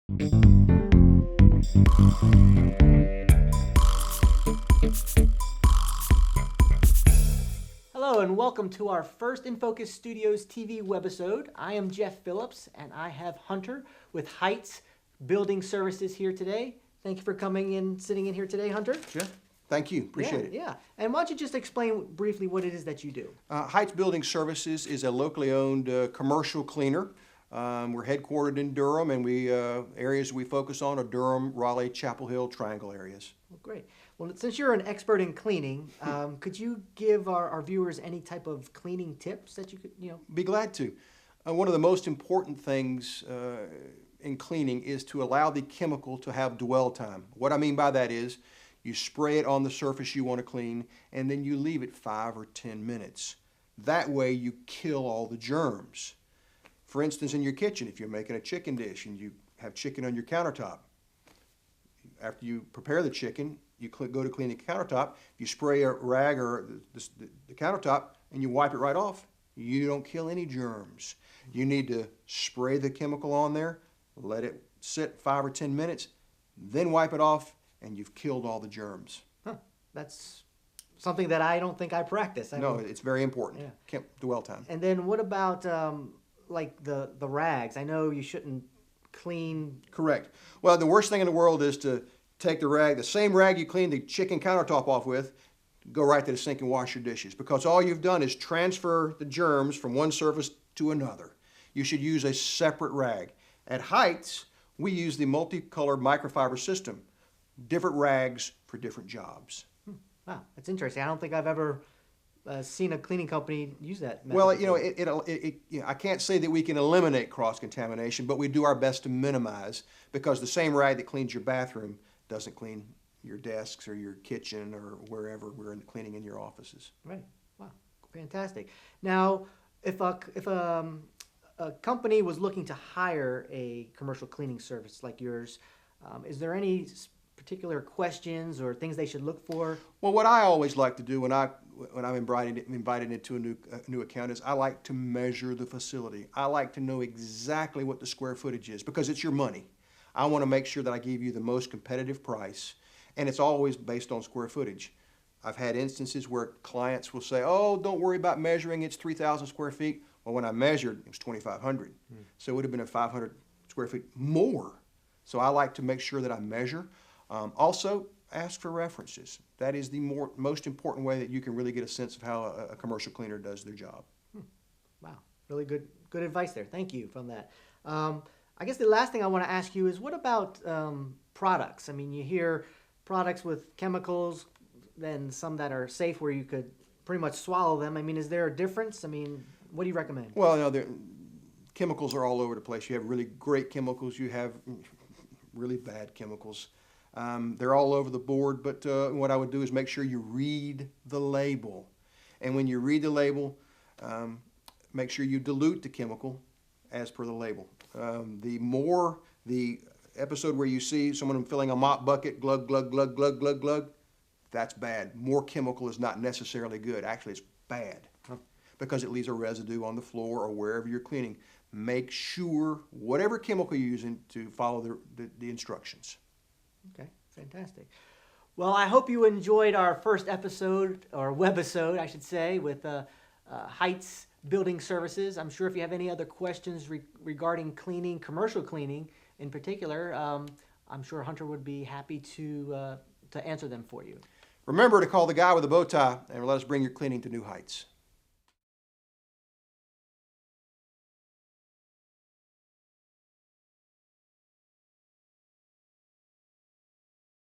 Hello and welcome to our first In Focus Studios TV webisode. I am Jeff Phillips and I have Hunter with Heits Building Services here today. Thank you for coming in, sitting in here today, Hunter. Jeff, thank you. Appreciate it. Yeah. And why don't you just explain briefly what it is that you do? Heits Building Services is a locally owned commercial cleaner. We're headquartered in Durham, and areas we focus on are Durham, Raleigh, Chapel Hill, Triangle areas. Well, great. Well, since you're an expert in cleaning, could you give our viewers any type of cleaning tips that you could, Be glad to. One of the most important things in cleaning is to allow the chemical to have dwell time. What I mean by that is you spray it on the surface you want to clean, and then you leave it 5 or 10 minutes. That way you kill all the germs. For instance, in your kitchen, if you're making a chicken dish and you have chicken on your countertop, after you prepare the chicken, you go to clean the countertop, you spray a rag or the countertop and you wipe it right off. You don't kill any germs. You need to spray the chemical on there, let it sit 5 or 10 minutes, then wipe it off, and you've killed all the germs. That's something that I don't think I practice. It's very important. Yeah. Dwell time. And then what about like the rags? I know you shouldn't clean. Correct. Well, the worst thing in the world is to take the same rag you cleaned the chicken countertop off with, go right to the sink and wash your dishes, because all you've done is transfer the germs from one surface to another. You should use a separate rag. At Heits, we use the multicolored microfiber system, different rags for different jobs. Wow, that's interesting. I don't think I've ever seen a cleaning company use that method. Well, I can't say that we can eliminate cross-contamination, but we do our best to minimize, because the same rag that cleans your bathroom doesn't clean your desks or your kitchen or wherever we're cleaning in your offices. Right. Wow. Fantastic. Now, if a company was looking to hire a commercial cleaning service like yours, is there any particular questions or things they should look for? Well, what I always like to do when I'm invited into a new account is I like to measure the facility. I like to know exactly what the square footage is, because it's your money. I want to make sure that I give you the most competitive price, and it's always based on square footage. I've had instances where clients will say, oh, don't worry about measuring, it's 3,000 square feet. Well, when I measured, it was 2,500. So it would have been a 500 square feet more. So I like to make sure that I measure. Also, ask for references. That is the most important way that you can really get a sense of how a commercial cleaner does their job. Wow, really good advice there. Thank you from that. I guess the last thing I want to ask you is, what about products? I mean, you hear products with chemicals, then some that are safe where you could pretty much swallow them. I mean, is there a difference? I mean, what do you recommend? Well, chemicals are all over the place. You have really great chemicals. You have really bad chemicals. They're all over the board, but what I would do is make sure you read the label. And when you read the label, make sure you dilute the chemical as per the label. The episode where you see someone filling a mop bucket, glug, glug, glug, glug, glug, glug, that's bad. More chemical is not necessarily good. Actually, it's bad because it leaves a residue on the floor or wherever you're cleaning. Make sure, whatever chemical you're using, to follow the instructions. Okay, fantastic. Well, I hope you enjoyed our first episode, or webisode, I should say, with Heits Building Services. I'm sure if you have any other questions regarding cleaning, commercial cleaning in particular, I'm sure Hunter would be happy to answer them for you. Remember to call the guy with the bow tie and let us bring your cleaning to new heights.